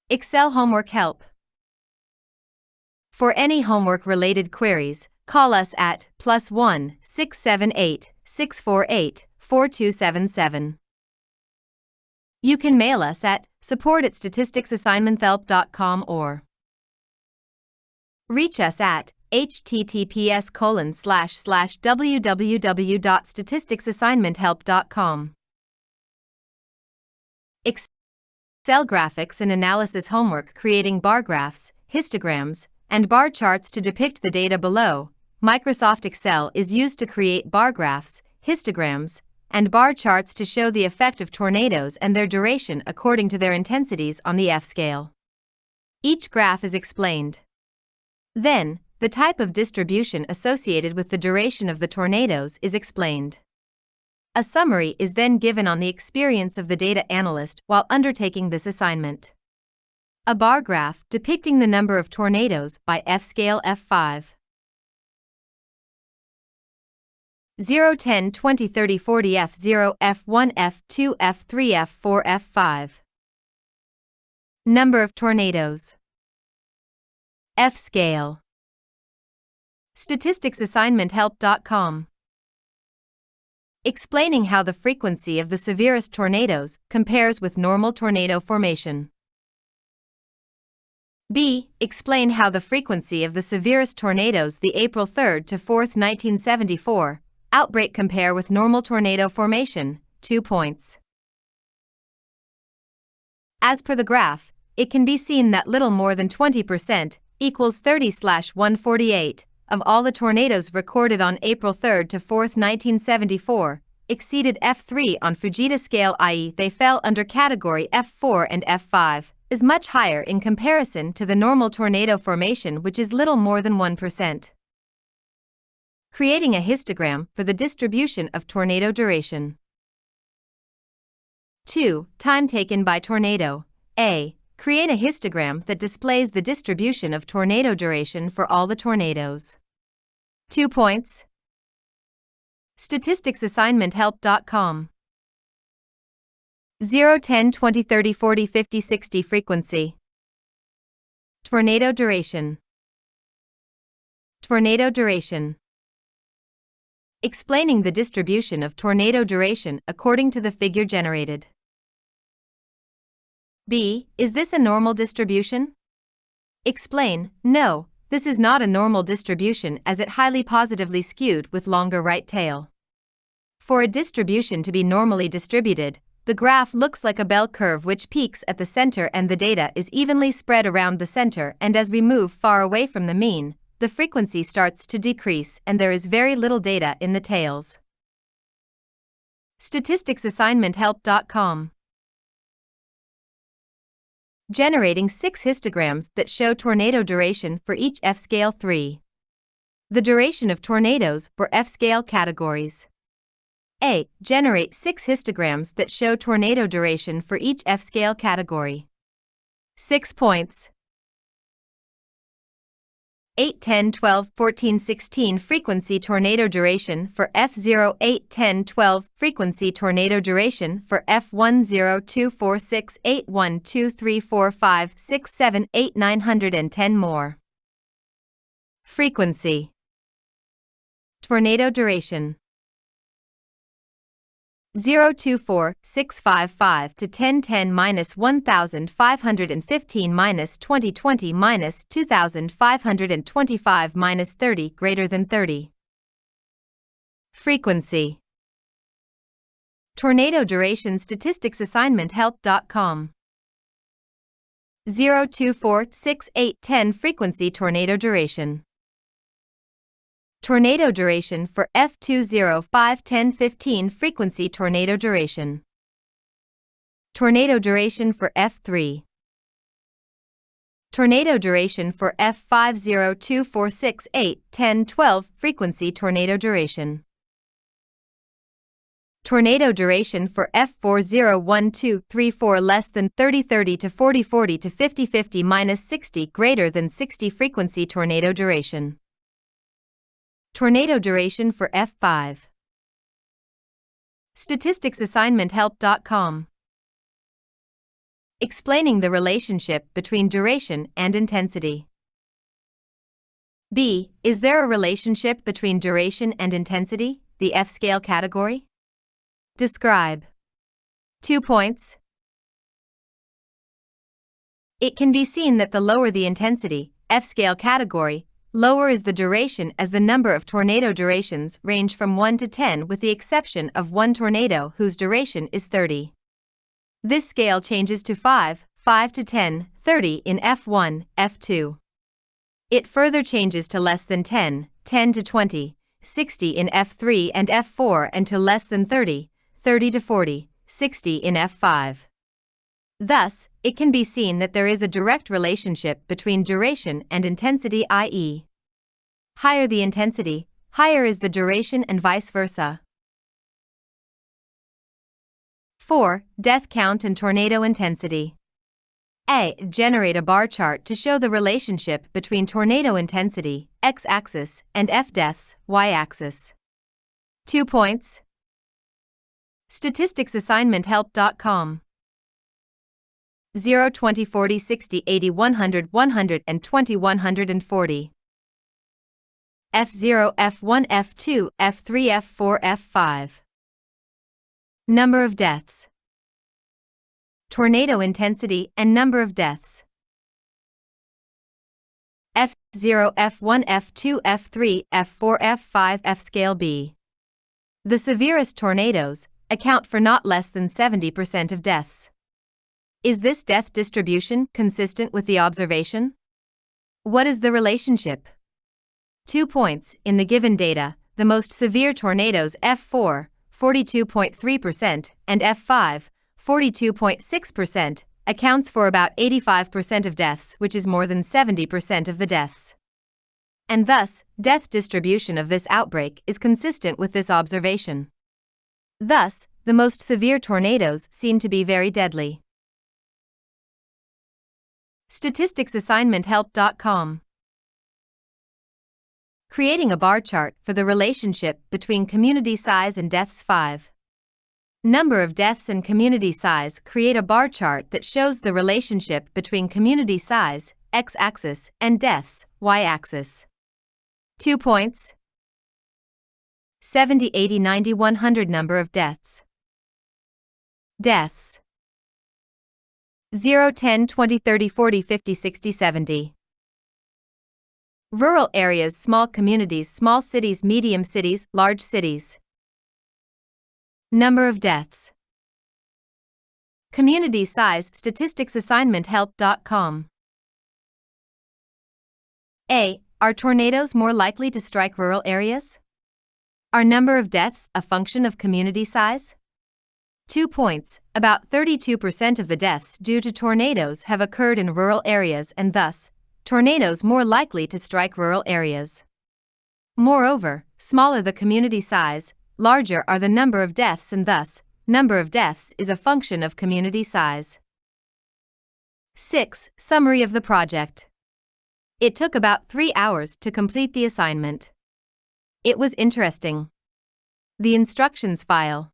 Excel Homework Help. For any homework-related queries, call us at +1 678 648 4277. You can mail us at support@statisticsassignmenthelp.com or reach us at https://www.statisticsassignmenthelp.com. Excel graphics and analysis homework creating bar graphs, histograms, and bar charts to depict the data below. Microsoft Excel is used to create bar graphs, histograms, and bar charts to show the effect of tornadoes and their duration according to their intensities on the F scale. Each graph is explained. Then, the type of distribution associated with the duration of the tornadoes is explained. A summary is then given on the experience of the data analyst while undertaking this assignment. A bar graph depicting the number of tornadoes by F scale F5. 0, 10, 20, 30, 40, F0, F1, F2, F3, F4, F5. Number of tornadoes. F scale. Statisticsassignmenthelp.com. Explaining how the frequency of the severest tornadoes compares with normal tornado formation. B. Explain how the frequency of the severest tornadoes the April 3 to 4, 1974, outbreak compare with normal tornado formation. 2 points. As per the graph, it can be seen that little more than 20% equals 30/148 of all the tornadoes recorded on April 3 to 4, 1974, exceeded F3 on Fujita scale, i.e. they fell under category F4, and F5 is much higher in comparison to the normal tornado formation, which is little more than 1%. Creating a histogram for the distribution of tornado duration. 2. Time taken by tornado. A. Create a histogram that displays the distribution of tornado duration for all the tornadoes. 2 points. Statisticsassignmenthelp.com. 0, 10, 20, 30, 40, 50, 60 frequency. Tornado duration. Tornado duration. Explaining the distribution of tornado duration according to the figure generated. B. Is this a normal distribution? Explain, no, this is not a normal distribution as it highly positively skewed with longer right tail. For a distribution to be normally distributed, the graph looks like a bell curve which peaks at the center and the data is evenly spread around the center, and as we move far away from the mean, the frequency starts to decrease and there is very little data in the tails. Statisticsassignmenthelp.com. Generating 6 histograms that show tornado duration for each F-scale 3. The duration of tornadoes for F-scale categories. A. Generate 6 histograms that show tornado duration for each F-scale category. 6 points. 8, 10, 12, 14, 16 frequency tornado duration for F0, 8, 10, 12 frequency tornado duration for F1, 0, 2, 4, 6, 8, 1, 2, 3, 4, 5, 6, 7, 8, 910 more. Frequency. Tornado duration. 024,655 to 1010 minus 1515 minus 2020 minus 2525 minus 30 greater than 30. Frequency. Tornado duration. Statisticsassignmenthelp.com. 0246810 frequency tornado duration. Tornado duration for F20 5 10 15 frequency tornado duration. Tornado duration for F3. Tornado duration for F5 0 2 4 6 8 10 12 frequency tornado duration. Tornado duration for F4 0 1 2 3 4 less than 30 30 to 40 40 to 50 50 minus 60 greater than 60 frequency tornado duration. Tornado duration for F5. Statisticsassignmenthelp.com. explaining the relationship between duration and intensity. B. Is there a relationship between duration and intensity, the F-scale category? Describe. 2 points. It can be seen that the lower the intensity, F-scale category, lower is the duration, as the number of tornado durations range from 1 to 10 with the exception of one tornado whose duration is 30. This scale changes to 5, 5 to 10, 30 in F1, F2. It further changes to less than 10, 10 to 20, 60 in F3 and F4, and to less than 30, 30 to 40, 60 in F5. Thus, it can be seen that there is a direct relationship between duration and intensity, i.e., higher the intensity, higher is the duration, and vice versa. 4. Death count and tornado intensity. A. Generate a bar chart to show the relationship between tornado intensity, x-axis, and F deaths, y-axis. 2 points. Statistics assignment help.com. 0, 20, 40, 60, 80, 100, 120, 140. F0, F1, F2, F3, F4, F5. Number of deaths. Tornado intensity and number of deaths. F0, F1, F2, F3, F4, F5, F-scale B. The severest tornadoes account for not less than 70% of deaths. Is this death distribution consistent with the observation? What is the relationship? 2 points. In the given data, the most severe tornadoes F4, 42.3%, and F5, 42.6%, accounts for about 85% of deaths, which is more than 70% of the deaths. And thus, death distribution of this outbreak is consistent with this observation. Thus, the most severe tornadoes seem to be very deadly. Statistics assignment help.com. Creating a bar chart for the relationship between community size and deaths. 5. Number of deaths and community size. Create a bar chart that shows the relationship between community size, x-axis, and deaths, y-axis. 2 points. 70, 80, 90, 100. Number of deaths. Deaths. 0, 10, 20, 30, 40, 50, 60, 70. Rural areas, small communities, small cities, medium cities, large cities. Number of deaths. Community size. Statistics assignment help.com. A. Are tornadoes more likely to strike rural areas? Are number of deaths a function of community size? 2 points. About 32% of the deaths due to tornadoes have occurred in rural areas, and thus, tornadoes more likely to strike rural areas. Moreover, smaller the community size, larger are the number of deaths, and thus, number of deaths is a function of community size. 6. Summary of the project. It took about 3 hours to complete the assignment. It was interesting. The instructions file.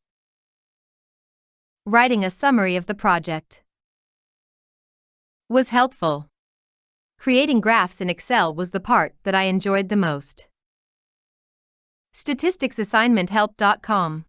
Writing a summary of the project. Was helpful. Creating graphs in Excel was the part that I enjoyed the most. Statistics assignment help.com.